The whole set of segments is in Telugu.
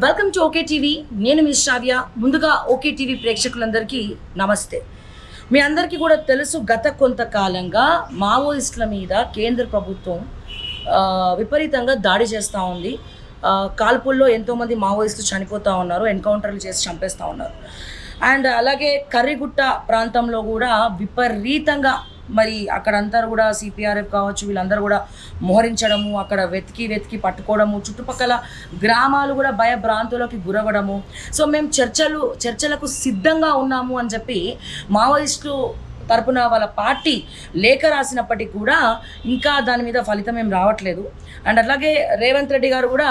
Welcome to okay TV. నేను మీ శ్రావ్య. ముందుగా ఓకే టీవీ ప్రేక్షకులందరికీ నమస్తే. మీ అందరికీ కూడా తెలుసు, గత కొంతకాలంగా మావోయిస్టుల మీద కేంద్ర ప్రభుత్వం విపరీతంగా దాడి చేస్తూ ఉంది. కాల్పుల్లో ఎంతోమంది మావోయిస్టులు చనిపోతూ ఉన్నారు, ఎన్కౌంటర్లు చేసి చంపేస్తూ ఉన్నారు. అండ్ అలాగే కర్రిగుట్ట ప్రాంతంలో కూడా విపరీతంగా మరి అక్కడంతా కూడా సిపిఆర్ఎఫ్ కావచ్చు, వీళ్ళందరూ కూడా మోహరించడము, అక్కడ వెతికి పట్టుకోవడము, చుట్టుపక్కల గ్రామాలు కూడా భయభ్రాంతులకి గురవడము. సో మేము చర్చలకు సిద్ధంగా ఉన్నాము అని చెప్పి మావోయిస్టులు తరపున వాళ్ళ పార్టీ లేఖ రాసినప్పటికీ కూడా ఇంకా దాని మీద ఫలితం ఏం రావట్లేదు. అండ్ అలాగే రేవంత్ రెడ్డి గారు కూడా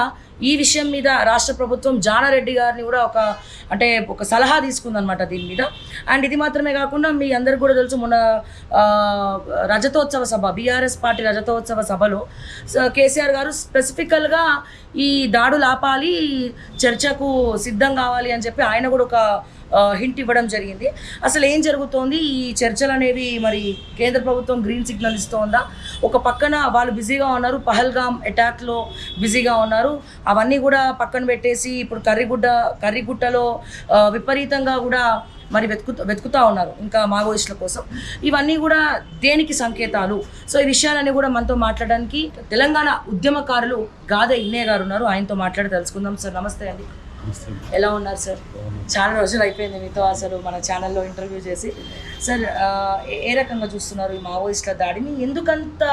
ఈ విషయం మీద రాష్ట్ర ప్రభుత్వం జానారెడ్డి గారిని కూడా ఒక సలహా తీసుకుందనమాట దీని మీద. అండ్ ఇది మాత్రమే కాకుండా మీ అందరికీ కూడా తెలుసు, మొన్న రజతోత్సవ సభ, బీఆర్ఎస్ పార్టీ రజతోత్సవ సభలో కేసీఆర్ గారు స్పెసిఫికల్గా ఈ దాడులు ఆపాలి, చర్చకు సిద్ధం కావాలి అని చెప్పి ఆయన కూడా ఒక హింట్ ఇవ్వడం జరిగింది. అసలు ఏం జరుగుతోంది, ఈ చర్చలు అనేవి మరి కేంద్ర ప్రభుత్వం గ్రీన్ సిగ్నల్ ఇస్తోందా? ఒక పక్కన వాళ్ళు బిజీగా ఉన్నారు, పహల్గామ్ అటాక్లో బిజీగా ఉన్నారు, అవన్నీ కూడా పక్కన పెట్టేసి ఇప్పుడు కర్రిగుట్టలో విపరీతంగా కూడా మరి వెతుకుతూ ఉన్నారు ఇంకా మావోయిస్టుల కోసం. ఇవన్నీ కూడా దేనికి సంకేతాలు? సో ఈ విషయాలన్నీ కూడా మనతో మాట్లాడడానికి తెలంగాణ ఉద్యమకారులు గాదె ఇన్నయ్య గారు ఉన్నారు. ఆయనతో మాట్లాడి తెలుసుకుందాం. సార్ నమస్తే అండి, ఎలా ఉన్నారు సార్? చాలా రోజులు అయిపోయింది మీతో అసలు మన ఛానల్లో ఇంటర్వ్యూ చేసి. సార్ ఏ రకంగా చూస్తున్నారు ఈ మావోయిస్టుల దాడిని? ఎందుకంత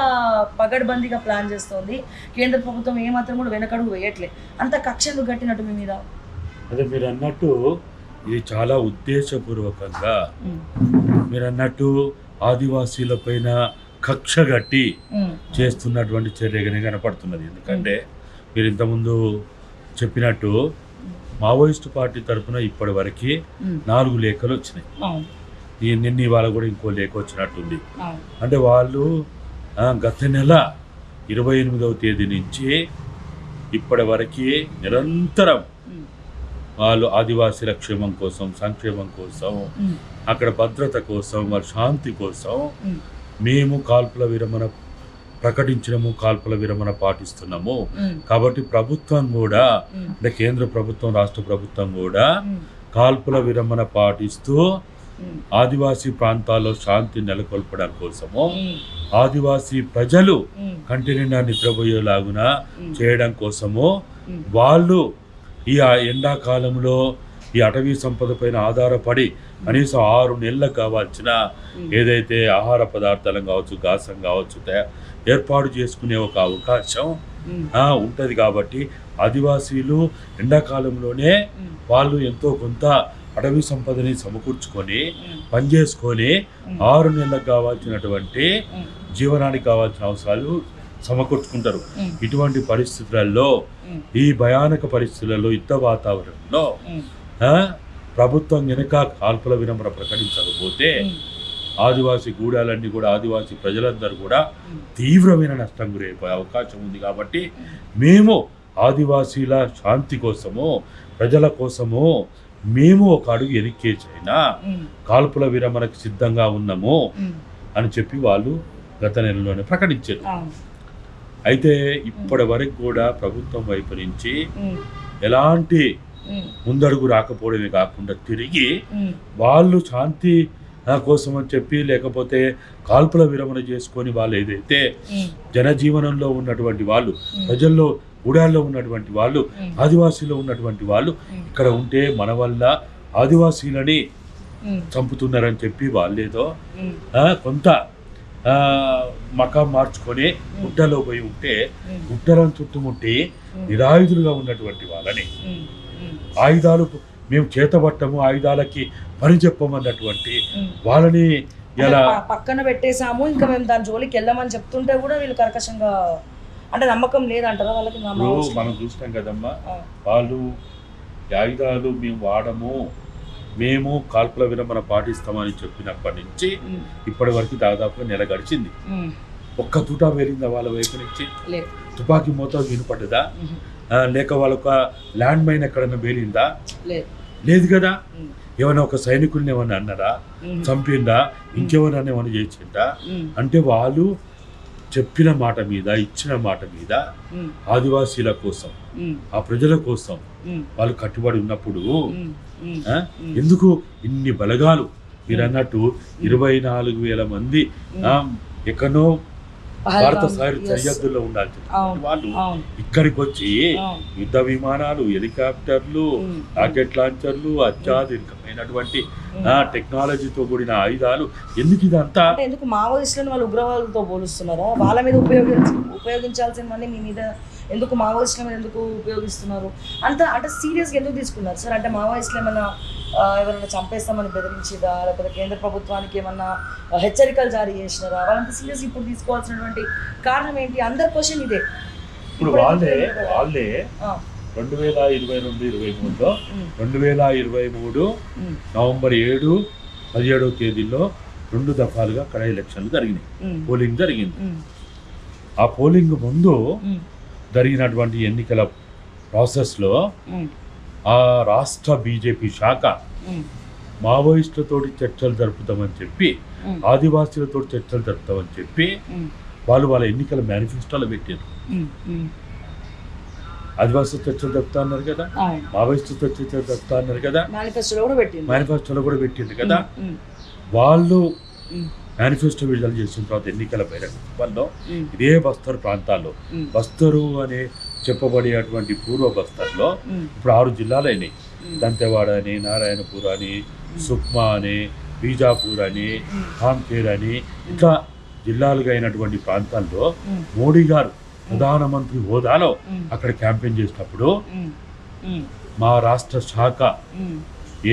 పగడ్బందీగా ప్లాన్ చేస్తోంది కేంద్ర ప్రభుత్వం? ఏమాత్రం కూడా వెనకడుగు వేయట్లే, అంత కక్ష ఎందుకు కట్టినట్టు మీ మీద? అదే మీరు అన్నట్టు ఇది చాలా ఉద్దేశపూర్వకంగా మీరు అన్నట్టు ఆదివాసీల పైన కక్ష కట్టి చేస్తున్నటువంటి చర్యగానే కనపడుతున్నది. ఎందుకంటే మీరు ఇంతకుముందు చెప్పినట్టు మావోయిస్టు పార్టీ తరఫున ఇప్పటి వరకు 4 లేఖలు వచ్చినాయి. నిన్న ఇవాళ కూడా ఇంకో లేఖ వచ్చినట్టుంది. అంటే వాళ్ళు గత నెల 28వ తేదీ నుంచి ఇప్పటి వరకు నిరంతరం వాళ్ళు ఆదివాసీల క్షేమం కోసం, సంక్షేమం కోసం, అక్కడ భద్రత కోసం, వాళ్ళ శాంతి కోసం మేము కాల్పుల విరమణ ప్రకటించడము, కాల్పుల విరమణ పాటిస్తున్నాము. కాబట్టి ప్రభుత్వం కూడా, అంటే కేంద్ర ప్రభుత్వం, రాష్ట్ర ప్రభుత్వం కూడా కాల్పుల విరమణ పాటిస్తూ ఆదివాసీ ప్రాంతాల్లో శాంతి నెలకొల్పడం కోసము, ఆదివాసీ ప్రజలు కంటి నిండా నిద్రపోయేలాగున చేయడం కోసము వాళ్ళు ఈ ఎండాకాలంలో ఈ అటవీ సంపద పైన ఆధారపడి కనీసం 6 నెలలకు కావాల్సిన ఏదైతే ఆహార పదార్థాలను కావచ్చు, గాసం కావచ్చు ఏర్పాటు చేసుకునే ఒక అవకాశం ఉంటుంది. కాబట్టి ఆదివాసీలు ఎండాకాలంలోనే వాళ్ళు ఎంతో కొంత అటవీ సంపదని సమకూర్చుకొని పనిచేసుకొని 6 నెలలకు కావాల్సినటువంటి జీవనానికి కావాల్సిన అవసరాలు సమకూర్చుకుంటారు. ఇటువంటి పరిస్థితులలో, ఈ భయానక పరిస్థితులలో, యుద్ధ వాతావరణంలో ప్రభుత్వం వెనుక కాల్పుల విరమణ ప్రకటించకపోతే ఆదివాసీ గూడాలన్నీ కూడా, ఆదివాసీ ప్రజలందరూ కూడా తీవ్రమైన నష్టం గురైపోయే అవకాశం ఉంది. కాబట్టి మేము ఆదివాసీల శాంతి కోసము, ప్రజల కోసము మేము ఒక అడుగు వెనక్కేసైనా కాల్పుల విరమణకు సిద్ధంగా ఉన్నాము అని చెప్పి వాళ్ళు గత నెలలోనే ప్రకటించారు. అయితే ఇప్పటి వరకు కూడా ప్రభుత్వం వైపు నుంచి ఎలాంటి ముందడుగు రాకపోవడమే కాకుండా తిరిగి వాళ్ళు శాంతి కోసం అని చెప్పి, లేకపోతే కాల్పుల విరమణ చేసుకొని వాళ్ళు ఏదైతే జనజీవనంలో ఉన్నటువంటి వాళ్ళు, ప్రజల్లో గూడాల్లో ఉన్నటువంటి వాళ్ళు, ఆదివాసీలో ఉన్నటువంటి వాళ్ళు ఇక్కడ ఉంటే మన వల్ల ఆదివాసీలని చంపుతున్నారని చెప్పి వాళ్ళేదో కొంత మకాం మార్చుకొని గుట్టలో పోయి ఉంటే, గుట్టలను చుట్టుముట్టి నిరాయుధులుగా ఉన్నటువంటి వాళ్ళని ఆయుధాలు మేము చేతబట్టము, ఆయుధాలకి పని చెప్పమన్నటువంటి వాళ్ళని ఎలా పక్కన పెట్టేశాము, ఇంకా మేము దాని జోలికి వెళ్ళమని చెప్తుంటే కూడా వీళ్ళు కర్కశంగా, అంటే నమ్మకం లేదంటారా వాళ్ళకి? మనం చూస్తాం కదమ్మా, వాళ్ళు ఆయుధాలు మేము వాడము, మేము కాల్పుల విరమణ పాటిస్తామని చెప్పినప్పటి నుంచి ఇప్పటి వరకు దాదాపుగా నెల గడిచింది. ఒక్క తూటా వేరిందా వాళ్ళ వైపు నుంచి? తుపాకీ మోతాదు వినపడ్డదా? లేక వాళ్ళొక ల్యాండ్ మైన్ ఎక్కడన్నా వేలిందా? లేదు కదా. ఏమైనా ఒక సైనికుల్ని ఏమన్నా అన్నారా? చంపిందా? ఇంకేమైనా ఏమైనా చేసిందా? అంటే వాళ్ళు చెప్పిన మాట మీద ఇచ్చిన మాట మీద ఆదివాసీల కోసం ఆ ప్రజల కోసం వాళ్ళు కట్టుబడి ఉన్నప్పుడు ఎందుకు ఇన్ని బలగాలు మీరు అన్నట్టు 24,000 మంది ఎక్కడో భారత సరిహద్దుల్లో ఉండాలి వాళ్ళు ఇక్కడికి వచ్చి యుద్ధ విమానాలు, హెలికాప్టర్లు, రాకెట్ లాంచర్లు, అత్యాధునికమైనటువంటి టెక్నాలజీతో కూడిన ఆయుధాలు, ఎందుకు ఇదంతా? ఎందుకు మావోయిస్టులను వాళ్ళు ఉగ్రవాదులతో పోలుస్తున్నారా? వాళ్ళ మీద ఉపయోగించాల్సిన మళ్ళీ మీ మీద ఎందుకు మావోయిస్టుల మీద ఎందుకు ఉపయోగిస్తున్నారు? అంటే సీరియస్గా ఎందుకు తీసుకున్నారు సార్? అంటే మావోయిస్టులు ఏమన్నా ఎవరైనా చంపేస్తామని బెదిరించిదా, లేకపోతే కేంద్ర ప్రభుత్వానికి ఏమన్నా హెచ్చరికలు జారీ చేసినారా? వాళ్ళంత సీరియస్ ఇప్పుడు తీసుకోవాల్సినటువంటి కారణం ఏంటి? అందరి క్వశ్చన్ ఇదే. ఇప్పుడు వాళ్ళే 2022-23లో 2023 నవంబర్ 7, 17వ తేదీల్లో 2 దఫాలుగా అక్కడ ఎలక్షన్లు జరిగినాయి, పోలింగ్ జరిగింది. ఆ పోలింగ్ ముందు జరిగినటువంటి ఎన్నికల ప్రాసెస్లో ఆ రాష్ట్ర బీజేపీ శాఖ మావోయిస్టులతోటి చర్చలు జరుపుతామని చెప్పి, ఆదివాసీలతో చర్చలు జరుపుతామని చెప్పి వాళ్ళ ఎన్నికల మేనిఫెస్టోలో పెట్టారు. ఆదివాసీ చర్చలు జరుపుతా అన్నారు కదా, మావోయిస్టులతో చర్చలు జరుపుతా అన్నారు కదా, మేనిఫెస్టోలో కూడా పెట్టింది కదా. వాళ్ళు మేనిఫెస్టో విడుదల చేసిన తర్వాత ఎన్నికల బహిరంగంలో ఇదే బస్తర్ ప్రాంతాల్లో, బస్తరు అనే చెప్పబడేటువంటి పూర్వ బస్తర్లో ఇప్పుడు 6 జిల్లాలు అయినాయి. దంతెవాడ అని, నారాయణపూర్ అని, సుక్మా అని, బీజాపూర్ అని, కాంకేర్ అని, ఇంకా జిల్లాలుగా అయినటువంటి ప్రాంతాల్లో మోడీ గారు ప్రధానమంత్రి హోదాలో అక్కడ క్యాంపెయిన్ చేసినప్పుడు మా రాష్ట్ర శాఖ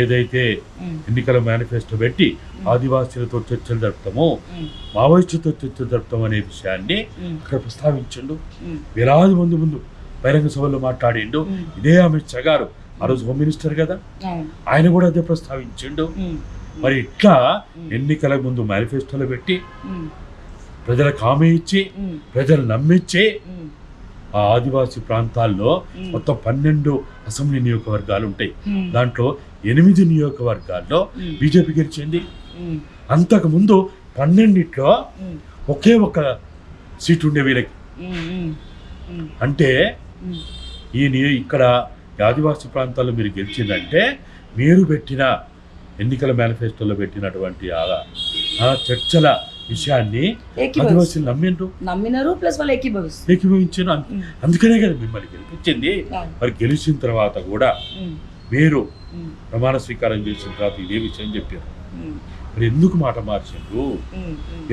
ఏదైతే ఎన్నికల మేనిఫెస్టో పెట్టి ఆదివాసీలతో చర్చలు జరుపుతామో, మావోయిస్టులతో చర్చలు జరుపుతాం అనే విషయాన్ని అక్కడ ప్రస్తావించండు. వేలాది మంది ముందు బహిరంగ సభలో మాట్లాడిండు. ఇదే అమిత్ షా గారు, ఆ రోజు హోమ్ మినిస్టర్ కదా, ఆయన కూడా అదే ప్రస్తావించిండు. మరి ఇట్లా ఎన్నికల ముందు మేనిఫెస్టోలో పెట్టి ప్రజలకు హామీ ఇచ్చి ప్రజలు నమ్మించి ఆ ఆదివాసీ ప్రాంతాల్లో మొత్తం 12 అసెంబ్లీ నియోజకవర్గాలు ఉంటాయి. దాంట్లో 8 నియోజకవర్గాల్లో బీజేపీ గెలిచింది. అంతకుముందు 12లో ఒకే ఒక సీటు ఉండే వీళ్ళకి. అంటే ఇక్కడ ఆదివాసీ ప్రాంతాల్లో మీరు గెలిచిందంటే మీరు పెట్టిన ఎన్నికల మేనిఫెస్టోలో పెట్టినటువంటి ఆ చర్చల విషయాన్ని ఆదివాసీలు నమ్మినారు, ప్లస్ వాళ్ళు ఏకీభవించారు. అందుకనే కదా మిమ్మల్ని గెలిపించింది. మరి గెలిచిన తర్వాత కూడా మీరు ప్రమాణ స్వీకారం చేసిన తర్వాత ఇదే విషయం చెప్పారు. మరి ఎందుకు మాట మార్చిండ్రు?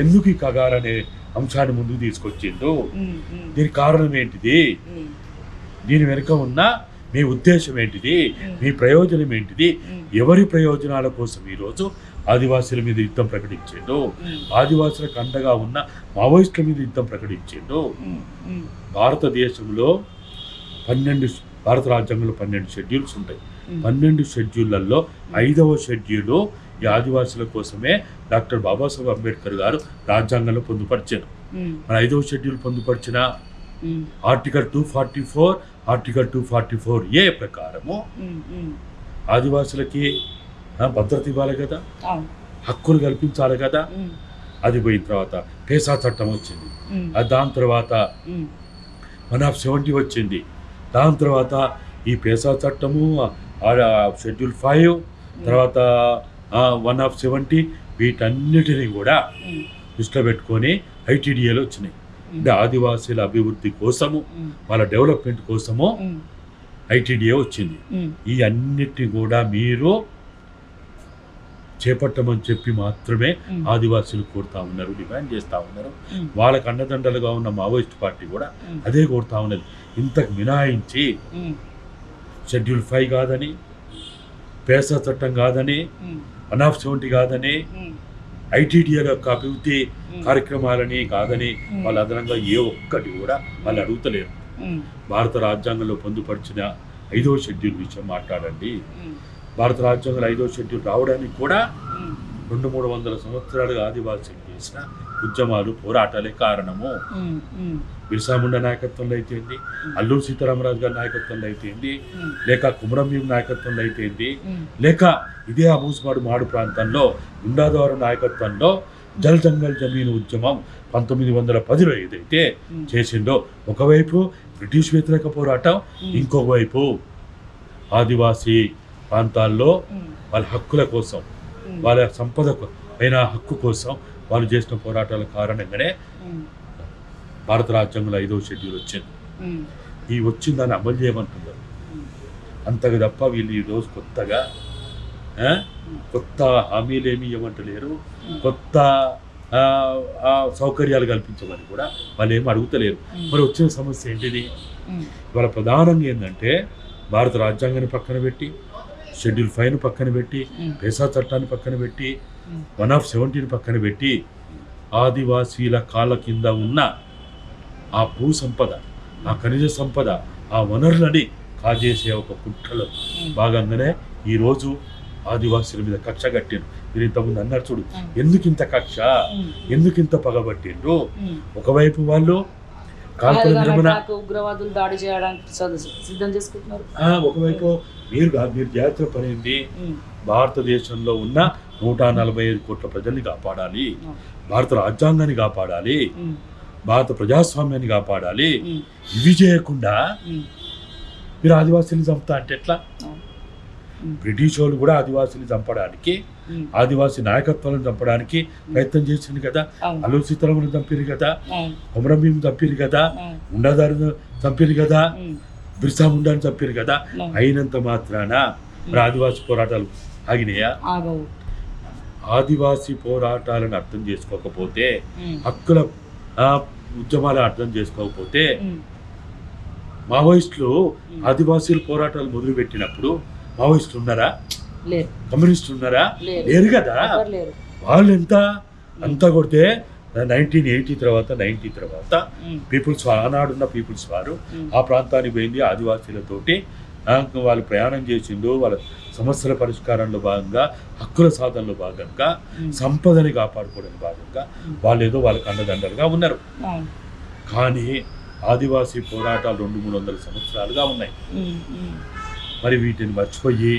ఎందుకు ఈ కగార్ అనే అంశాన్ని ముందుకు తీసుకొచ్చిండ్రు? దీనికి కారణం ఏంటిది? దీని వెనుక ఉన్న మీ ఉద్దేశం ఏంటిది? మీ ప్రయోజనం ఏంటిది? ఎవరి ప్రయోజనాల కోసం ఈరోజు ఆదివాసీల మీద యుద్ధం ప్రకటించిండు? ఆదివాసులకు అండగా ఉన్న మావోయిస్టుల మీద యుద్ధం ప్రకటించిండు. భారతదేశంలో భారత రాజ్యాంగంలో 12 షెడ్యూల్స్ ఉంటాయి. 12 షెడ్యూళ్లలో 5వ షెడ్యూలు ఈ ఆదివాసుల కోసమే డాక్టర్ బాబాసాహెబ్ అంబేద్కర్ గారు రాజ్యాంగంలో పొందుపరిచారు. మన 5వ షెడ్యూల్ పొందుపరిచిన ఆర్టికల్ 244, ఆర్టికల్ 244A ప్రకారము ఆదివాసులకి భద్రత ఇవ్వాలి కదా, హక్కులు కల్పించాలి కదా. అది పోయిన తర్వాత పేసా చట్టం వచ్చింది. దాని తర్వాత 170 వచ్చింది. దాని తర్వాత ఈ పేసా చట్టము, షెడ్యూల్ 5, తర్వాత 170, వీటన్నిటినీ కూడా దృష్టిలో పెట్టుకొని ఐటీడీఏలు వచ్చినాయి. అంటే ఆదివాసీల అభివృద్ధి కోసము, వాళ్ళ డెవలప్మెంట్ కోసము ఐటీడీఏ వచ్చింది. ఈ అన్నిటిని కూడా మీరు చేపట్టమని చెప్పి మాత్రమే ఆదివాసీలు కోరుతా ఉన్నారు, డిమాండ్ చేస్తూ ఉన్నారు. వాళ్ళకు అండదండలుగా ఉన్న మావోయిస్ట్ పార్టీ కూడా అదే కోరుతా ఉన్నది. ఇంతకు మినహాయించి షెడ్యూల్ 5 కాదని, పేసా చట్టం కాదని, 170 కాదని, ఐటీడీఏల యొక్క అభివృద్ధి కార్యక్రమాలని కాదని వాళ్ళు అదనంగా ఏ ఒక్కటి కూడా వాళ్ళు అడుగుతలేరు. భారత రాజ్యాంగంలో పొందుపరిచిన 5వ షెడ్యూల్ విషయం మాట్లాడండి. భారత రాజ్యాంగంలో 5వ షెడ్యూల్ రావడానికి కూడా 200-300 సంవత్సరాలుగా ఆదివాసీలు చేసిన ఉద్యమాలు, పోరాటాలే కారణము. బిర్సా ముండా నాయకత్వంలో అయితేంది, అల్లూరు సీతారామరాజు గారి నాయకత్వంలో అయితేంది, లేక కుమరంభీం నాయకత్వంలో అయితేంది, లేక ఇదే అబూస్పాడు మాడు ప్రాంతంలో గుండాదవారు నాయకత్వంలో జల్ జంగల్ జమీన్ ఉద్యమం 1910లో ఏదైతే చేసిందో, ఒకవైపు బ్రిటిష్ వ్యతిరేక పోరాటం, ఇంకొక వైపు ఆదివాసీ ప్రాంతాల్లో వాళ్ళ హక్కుల కోసం, వాళ్ళ సంపద అయిన హక్కు కోసం వాళ్ళు చేసిన పోరాటాల కారణంగానే భారత రాజ్యాంగంలో 5వ షెడ్యూల్ వచ్చింది. ఈ వచ్చిన దాన్ని అమలు చేయమంటున్నారు అంతగా తప్ప వీళ్ళు ఈరోజు కొత్తగా కొత్త హామీలు ఏమి ఇవ్వమంటలేరు, కొత్త సౌకర్యాలు కల్పించమని కూడా వాళ్ళు ఏమి అడుగుతలేరు. మరి వచ్చిన సమస్య ఏంటిది? ఇవాళ ప్రధానంగా ఏంటంటే భారత రాజ్యాంగాన్ని పక్కన పెట్టి, షెడ్యూల్ 5 పక్కన పెట్టి, పేసా చట్టాన్ని పక్కన పెట్టి, 1/70 పక్కన పెట్టి, ఆదివాసీల కాళ్ళ కింద ఉన్న ఆ భూ సంపద, ఆ ఖనిజ సంపద, ఆ వనరులని కాజేసే ఒక కుట్రలో భాగంగానే ఈరోజు ఆదివాసీల మీద కక్ష కట్టిండ్రు. మీరు ఇంతకుముందు అన్నారు చూడు, ఎందుకింత కక్ష, ఎందుకింత పగబట్టిండ్రు? ఒకవైపు వాళ్ళు కాల్పుల విరమణ, ఉగ్రవాదులు దాడి చేయడానికి సిద్ధం చేసుకుంటున్నారు. ఒకవైపు మీరు జాగ్రత్త పడింది భారతదేశంలో ఉన్న 145 కోట్ల ప్రజల్ని కాపాడాలి, భారత రాజ్యాంగాన్ని కాపాడాలి, భారత ప్రజాస్వామ్యాన్ని కాపాడాలి. ఇవి చేయకుండా మీరు ఆదివాసీని చంపుతా అంటే ఎట్లా? బ్రిటిష్ వాళ్ళు కూడా ఆదివాసీని చంపడానికి, ఆదివాసీ నాయకత్వాలను చంపడానికి ప్రయత్నం చేసింది కదా. అల్లూరి సీతారామను చంపిరు కదా, కొమరం భీం చంపిరు కదా, ఉండదారును చంపిరు కదా, బిర్సా ముండాని చంపిరు కదా. అయినంత మాత్రాన మరి ఆదివాసీ పోరాటాలు ఆగినాయా? ఆదివాసీ పోరాటాలను అర్థం చేసుకోకపోతే, హక్కుల ఉద్యమాలను అర్థం చేసుకోకపోతే, మావోయిస్టులు ఆదివాసీల పోరాటాలు మొదలుపెట్టినప్పుడు మావోయిస్టులు ఉన్నారా? కమ్యూనిస్టులు ఉన్నారా? లేరు కదా. వాళ్ళు అంతా కొడితే 1980 తర్వాత 90 తర్వాత పీపుల్స్, ఆనాడున్న పీపుల్స్ వారు ఆ ప్రాంతానికి పోయింది, ఆదివాసీలతోటి వాళ్ళు ప్రయాణం చేసిండు. వాళ్ళ సమస్యల పరిష్కారంలో భాగంగా, హక్కుల సాధనలో భాగంగా, సంపదని కాపాడుకోవడానికి భాగంగా వాళ్ళు ఏదో వాళ్ళకి అండదండలుగా ఉన్నారు. కానీ ఆదివాసీ పోరాటాలు 200-300 సంవత్సరాలుగా ఉన్నాయి. మరి వీటిని మర్చిపోయి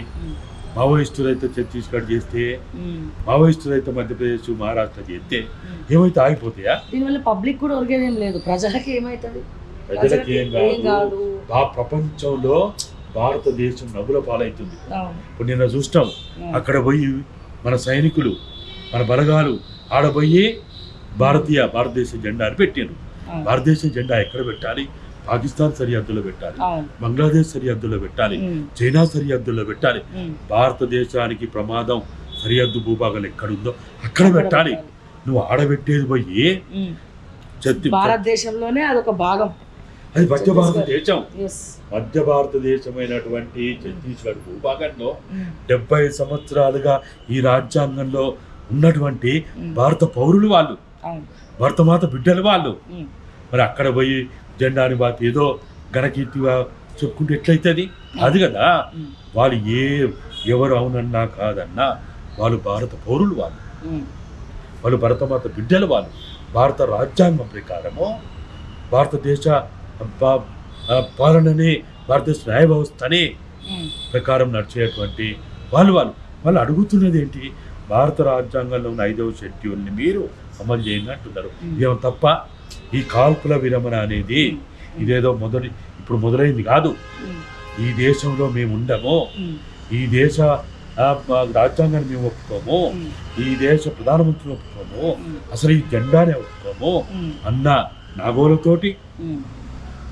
మావోయిస్టులు అయితే ఛత్తీస్గఢ్ చేస్తే, మావోయిస్టులు అయితే మధ్యప్రదేశ్, మహారాష్ట్ర చేస్తే ఏమైతే ఆగిపోతాయా? దీనివల్ల పబ్లిక్ కూడా ఒరిగేదేం లేదు, ప్రజలకి ఏమవుతుంది? ప్రజలకి ఏం కాదు. ఆ ప్రపంచంలో భారతదేశం నవ్వుల పాలవుతుంది. ఇప్పుడు నిన్న చూస్తాం, అక్కడ పోయి మన సైనికులు, మన బలగాలు ఆడబోయి భారతదేశ జెండాని పెట్టారు. భారతదేశ జెండా ఎక్కడ పెట్టాలి? పాకిస్తాన్ సరిహద్దులో పెట్టాలి, బంగ్లాదేశ్ సరిహద్దులో పెట్టాలి, చైనా సరిహద్దుల్లో పెట్టాలి. భారతదేశానికి ప్రమాదం సరిహద్దు భూభాగాలు ఎక్కడుందో అక్కడ పెట్టాలి. నువ్వు ఆడబెట్టేది పోయి భారతదేశంలోనే అదొక భాగం, అది మధ్య భారతదేశం. మధ్య భారతదేశమైనటువంటి ఛత్తీస్గఢ్ భూభాగంలో 70 సంవత్సరాలుగా ఈ రాజ్యాంగంలో ఉన్నటువంటి భారత పౌరులు వాళ్ళు, భరతమాత బిడ్డలు వాళ్ళు. మరి అక్కడ పోయి జెండాని బాతి ఏదో ఘనకీర్తిగా చెప్పుకుంటే ఎట్లయితుంది? అది కదా. వాళ్ళు ఎవరు అవునన్నా కాదన్నా వాళ్ళు భారత పౌరులు, వాళ్ళు భరతమాత బిడ్డలు, వాళ్ళు భారత రాజ్యాంగం ప్రకారము భారతదేశ పాలనని, భారతదేశ న్యాయ వ్యవస్థని ప్రకారం నడిచేటువంటి వాళ్ళు అడుగుతున్నది ఏంటి? భారత రాజ్యాంగంలో ఉన్న 5వ షెడ్యూల్ని మీరు అమలు చేయండి అంటున్నారు. ఏమో తప్ప ఈ కాల్పుల విరమణ అనేది ఇదేదో ఇప్పుడు మొదలైంది కాదు. ఈ దేశంలో మేము ఉండము, ఈ దేశ రాజ్యాంగాన్ని మేము ఒప్పుకోము, ఈ దేశ ప్రధానమంత్రిని ఒప్పుకోము, అసలు ఈ జెండానే ఒప్పుకోము అన్న నాగోలతోటి,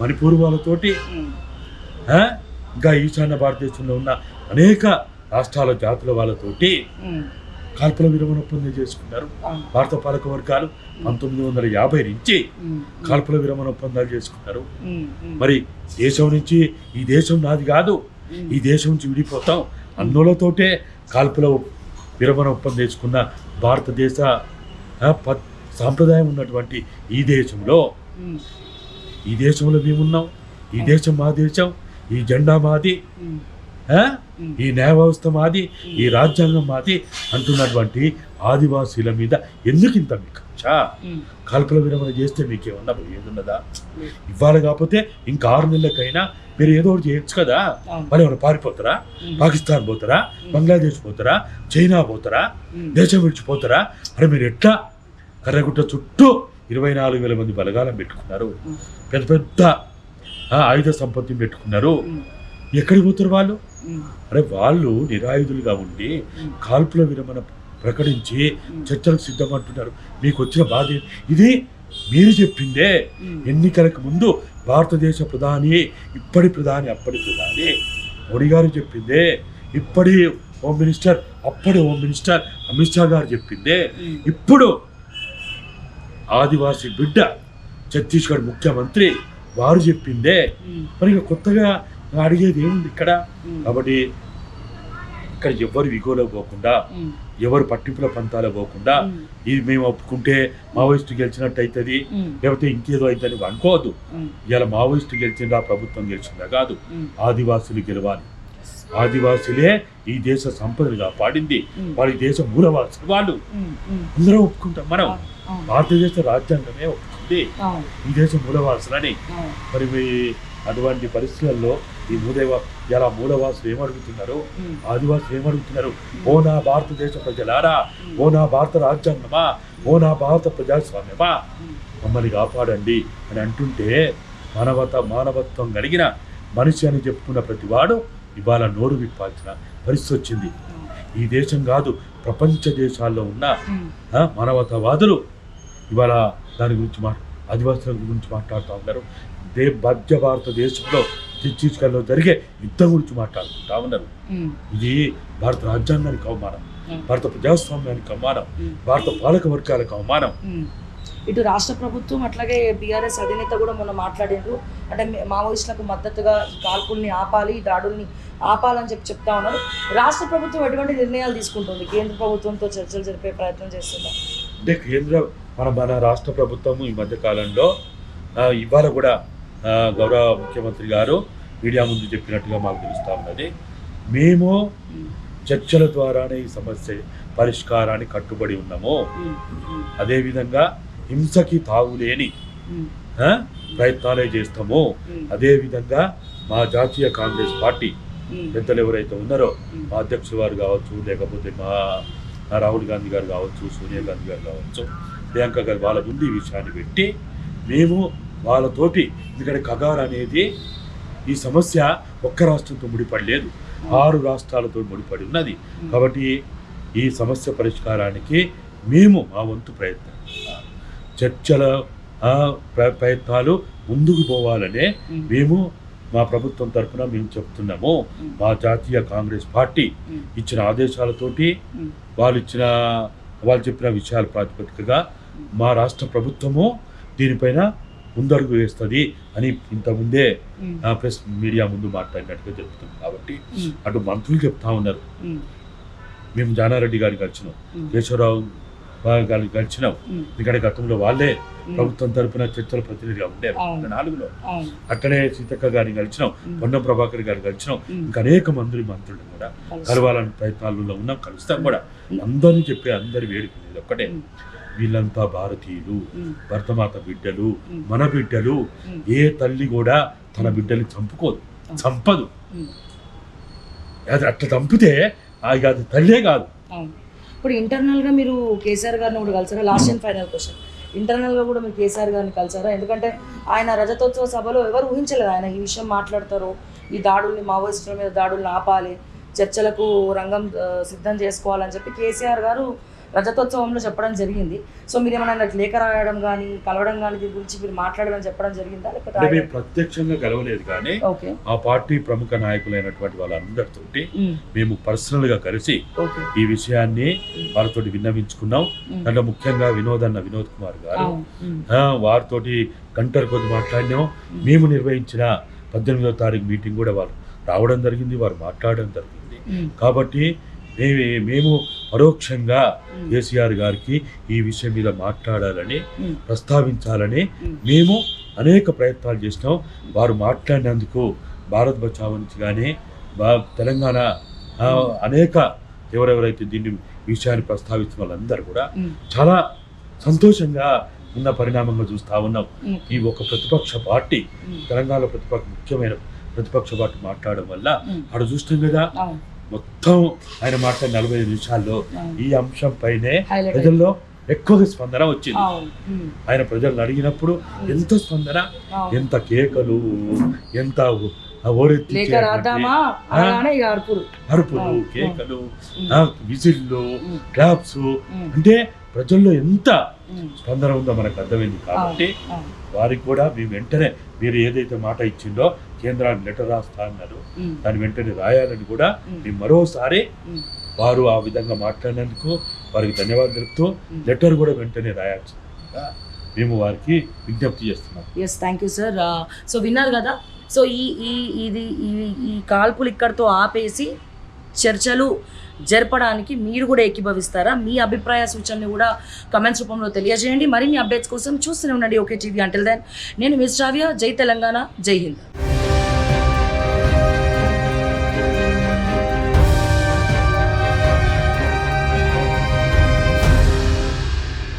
మణిపూర్ వాళ్ళతోటి, ఇంకా ఈశాన్య భారతదేశంలో ఉన్న అనేక రాష్ట్రాల జాతుల వాళ్ళతోటి కాల్పుల విరమణ ఒప్పందం చేసుకున్నారు. భారత పాలక వర్గాలు 1950 నుంచి కాల్పుల విరమణ ఒప్పందాలు చేసుకున్నారు. మరి దేశం నుంచి, ఈ దేశం నాది కాదు, ఈ దేశం నుంచి విడిపోతాం అన్నోళ్ళతోటే కాల్పుల విరమణ ఒప్పందం చేసుకున్న భారతదేశ సాంప్రదాయం ఉన్నటువంటి ఈ దేశంలో మేమున్నాం. ఈ దేశం మా దేశం, ఈ జెండా మాది, ఈ న్యాయ వ్యవస్థ మాది, ఈ రాజ్యాంగం మాది అంటున్నటువంటి ఆదివాసీల మీద ఎందుకింత మీకు కాల్పుల విరమణ చేస్తే మీకేమన్నా ఏదున్నదా? ఇవ్వాలి. కాకపోతే ఇంకా 6 నెలలకైనా మీరు ఏదో ఒకటి చేయొచ్చు కదా. మరి ఏమైనా పారిపోతారా? పాకిస్తాన్ పోతారా? బంగ్లాదేశ్ పోతారా? చైనా పోతారా? దేశం విడిచిపోతారా? అరే మీరు ఎట్లా కర్రగుట్ట చుట్టూ 24,000 మంది బలగాలం పెట్టుకున్నారు. పెద్ద పెద్ద ఆయుధ సంపత్తిని పెట్టుకున్నారు. ఎక్కడికి పోతారు వాళ్ళు? అరే వాళ్ళు నిరాయుధులుగా ఉండి కాల్పుల విరమణ ప్రకటించి చర్చలకు సిద్ధమంటున్నారు. మీకు వచ్చిన బాధ ఇది మీరు చెప్పిందే. ఎన్నికలకు ముందు భారతదేశ ప్రధాని, ఇప్పటి ప్రధాని, అప్పటి ప్రధాని మోడీ గారు చెప్పిందే. ఇప్పటి హోమ్ మినిస్టర్, అప్పటి హోమ్ మినిస్టర్ అమిత్ షా గారు చెప్పిందే. ఇప్పుడు ఆదివాసీ బిడ్డ ఛత్తీస్గఢ్ ముఖ్యమంత్రి వారు చెప్పిందే. మరి ఇక కొత్తగా అడిగేది ఏముంది ఇక్కడ? కాబట్టి ఇక్కడ ఎవరు విగోలో పోకుండా, ఎవరు పట్టింపుల పంతాలో పోకుండా, ఇది మేము ఒప్పుకుంటే మావోయిస్టు గెలిచినట్టు అవుతుంది, లేకపోతే ఇంకేదో అవుతుంది అనుకోవద్దు. ఇలా మావోయిస్టు గెలిచిందా, ప్రభుత్వం గెలిచిందా కాదు, ఆదివాసులు గెలవాలి. ఆదివాసులే ఈ దేశ సంపదను కాపాడింది. వాళ్ళ దేశ మూలవాసులు వాళ్ళు. అందరం ఒప్పుకుంటాం. మనం భారతదేశ రాజ్యాంగమే ఒప్పుకుంది ఈ దేశ మూలవాసులని. మరి అటువంటి పరిస్థితుల్లో ఈ ఇలా మూలవాసులు ఏమడుగుతున్నారు, ఆదివాసులు ఏమడుగుతున్నారు? ఓ నా భారతదేశ ప్రజలారా, ఓ నా భారత రాజ్యాంగమా, ఓ నా భారత ప్రజాస్వామ్యమా, మమ్మల్ని కాపాడండి అని అంటుంటే మానవత్వం కలిగిన మనిషి అని చెప్పుకున్న ప్రతివాడు ఇవాళ నోరు విప్పాల్సిన పరిస్థితి వచ్చింది. ఈ దేశం కాదు, ప్రపంచ దేశాల్లో ఉన్న మానవతావాదులు ఇవాళ దాని గురించి ఆదివాసుల గురించి మాట్లాడుతూ ఉన్నారు. మధ్య భారతదేశంలో ఛత్తీస్గఢ్లో జరిగే యుద్ధం గురించి మాట్లాడుకుంటా ఉన్నారు. ఇది భారత రాజ్యాంగానికి అవమానం, భారత ప్రజాస్వామ్యానికి అవమానం, భారత పాలక వర్గాలకు అవమానం. ఇటు రాష్ట్ర ప్రభుత్వం అట్లాగే బీఆర్ఎస్ అధినేత కూడా మొన్న మాట్లాడారు. అంటే మావోయిస్టులకు మద్దతుగా ఈ కాల్పుల్ని ఆపాలి, ఈ దాడుల్ని ఆపాలని చెప్తా ఉన్నారు. రాష్ట్ర ప్రభుత్వం ఎటువంటి నిర్ణయాలు తీసుకుంటుంది? కేంద్ర ప్రభుత్వంతో చర్చలు జరిపే ప్రయత్నం చేస్తుందా? అంటే మన రాష్ట్ర ప్రభుత్వం ఈ మధ్య కాలంలో ఇవాళ కూడా గౌరవ ముఖ్యమంత్రి గారు మీడియా ముందు చెప్పినట్టుగా మాకు తెలుస్తూ ఉన్నది. మేము చర్చల ద్వారానే ఈ సమస్య పరిష్కారానికి కట్టుబడి ఉన్నాము. అదేవిధంగా హింసకి తావులేని ప్రయత్నాలే చేస్తాము. అదేవిధంగా మా జాతీయ కాంగ్రెస్ పార్టీ పెద్దలు ఎవరైతే ఉన్నారో, మా అధ్యక్షులు వారు కావచ్చు, లేకపోతే మా రాహుల్ గాంధీ గారు కావచ్చు, సోనియా గాంధీ గారు కావచ్చు, ప్రియాంక గారు, వాళ్ళ ముందు ఈ విషయాన్ని పెట్టి మేము వాళ్ళతోటి, ఎందుకంటే కగార్ అనేది ఈ సమస్య ఒక్క రాష్ట్రంతో ముడిపడలేదు, 6 రాష్ట్రాలతో ముడిపడి ఉన్నది. కాబట్టి ఈ సమస్య పరిష్కారానికి మేము మా వంతు ప్రయత్నం, చర్చల ప్రయత్నాలు ముందుకు పోవాలనే మేము మా ప్రభుత్వం తరఫున మేము చెప్తున్నాము. మా జాతీయ కాంగ్రెస్ పార్టీ ఇచ్చిన ఆదేశాలతోటి, వాళ్ళు చెప్పిన విషయాల ప్రాతిపదికగా మా రాష్ట్ర ప్రభుత్వము దీనిపైన ముందడుగు వేస్తుంది అని ఇంతకుముందే ప్రెస్ మీడియా ముందు మాట్లాడినట్టుగా చెప్తుంది. కాబట్టి అటు మంత్రులు చెప్తా ఉన్నారు, మేము జానారెడ్డి గారికి కలిసినాం, కేశవరావు గారికి కలిసినాం, ఎందుకంటే గతంలో వాళ్ళే ప్రభుత్వం తరపున చర్చల ప్రతినిధిగా ఉండే 2004లో. అట్లనే సీతక్క గారిని కలిసినాం, పొన్నం ప్రభాకర్ గారిని కలిసినాం, ఇంకా అనేక మంత్రులు కూడా కలవాలని ప్రయత్నాలలో ఉన్నాం, కలుస్తాం కూడా. అందరినీ చెప్పే అందరి వేడుకునేది ఒక్కటే, వీళ్ళంతా భారతీయులు, భరతమాత బిడ్డలు, మన బిడ్డలు. ఏ తల్లి కూడా తన బిడ్డని చంపదు. అది అట్లా చంపితే అది తల్లే కాదు. ఇప్పుడు ఇంటర్నల్గా మీరు కేసీఆర్ గారిని కూడా కలిసారా? లాస్ట్ అండ్ ఫైనల్ క్వశ్చన్, ఇంటర్నల్గా కూడా మీరు కేసీఆర్ గారిని కలిసారా? ఎందుకంటే ఆయన రజతోత్సవ సభలో ఎవరు ఊహించలేదు ఆయన ఈ విషయం మాట్లాడతారు, ఈ దాడుల్ని, మావోయిస్టుల మీద దాడుల్ని ఆపాలి, చర్చలకు రంగం సిద్ధం చేసుకోవాలని చెప్పి కేసీఆర్ గారు రజతోత్సవంలో చెప్పడం జరిగింది. సో మీరు ఏమైనా లేఖ రాయడం కానీ, కలవడం కానీ, దీని గురించి మీరు మాట్లాడడం చెప్పడం జరిగిందా? లేకపోతే మేము ప్రత్యక్షంగా కలవలేదు, కానీ ఆ పార్టీ ప్రముఖ నాయకులైనటువంటి వాళ్ళందరితోటి మేము పర్సనల్ గా కలిసి ఈ విషయాన్ని వాళ్ళతో విన్నవించుకున్నాం. దాంట్లో ముఖ్యంగా వినోద్ కుమార్ గారు, వారితోటి గంటల కొద్ది మాట్లాడినాం. మేము నిర్వహించిన 18వ తారీఖు మీటింగ్ కూడా వారు రావడం జరిగింది, వారు మాట్లాడడం జరిగింది. కాబట్టి మేము పరోక్షంగా కేసీఆర్ గారికి ఈ విషయం మీద మాట్లాడాలని, ప్రస్తావించాలని మేము అనేక ప్రయత్నాలు చేసినాం. వారు మాట్లాడినందుకు భారత్ బచావో నుంచి కానీ, తెలంగాణ అనేక ఎవరెవరైతే దీన్ని విషయాన్ని ప్రస్తావించిన వాళ్ళందరూ కూడా చాలా సంతోషంగా ఉన్న పరిణామంగా చూస్తూ ఉన్నాం. ఈ ఒక ప్రతిపక్ష పార్టీ, తెలంగాణలో ముఖ్యమైన ప్రతిపక్ష పార్టీ మాట్లాడడం వల్ల అక్కడ చూస్తాం కదా, మొత్తం ఆయన మాట్లాడిన 45 నిమిషాల్లో ఈ అంశం పైనే ప్రజల్లో ఎక్కువగా స్పందన వచ్చింది. అవును. ఆయన ప్రజలను అడిగినప్పుడు ఎంతో స్పందన, ఎంత కేకలు, ఎంత లేక రాద్దామా అలానే ఇక అరుపులు, కేకలు, విజిల్లు, క్లాప్స్, అంటే ప్రజల్లో ఎంత స్పందన ఉందో మనకు అర్థమైంది. కాబట్టి వారికి కూడా మేము వెంటనే మీరు ఏదైతే మాట ఇచ్చిందో కేంద్రానికి లెటర్ రాస్తా అన్నారు, దాన్ని వెంటనే రాయాలని కూడా మేము మరోసారి వారు ఆ విధంగా మాట్లాడినందుకు వారికి ధన్యవాదాలు తెలుపుతూ లెటర్ కూడా వెంటనే రాయాల్సిందిగా మేము వారికి విజ్ఞప్తి చేస్తున్నాం. Yes, thank you sir. So విన్నారు కదా, సో ఈ కాల్పులు ఇక్కడితో ఆపేసి చర్చలు జరపడానికి మీరు కూడా ఏకీభవిస్తారా? మీ అభిప్రాయ సూచనలు కూడా కమెంట్స్ రూపంలో తెలియజేయండి. మరిన్ని అప్డేట్స్ కోసం చూస్తూనే ఉండండి ఓకే టీవీ. అంటిల్ దెన్ నేను మిస్ శ్రావ్య. జై తెలంగాణ, జై హింద్.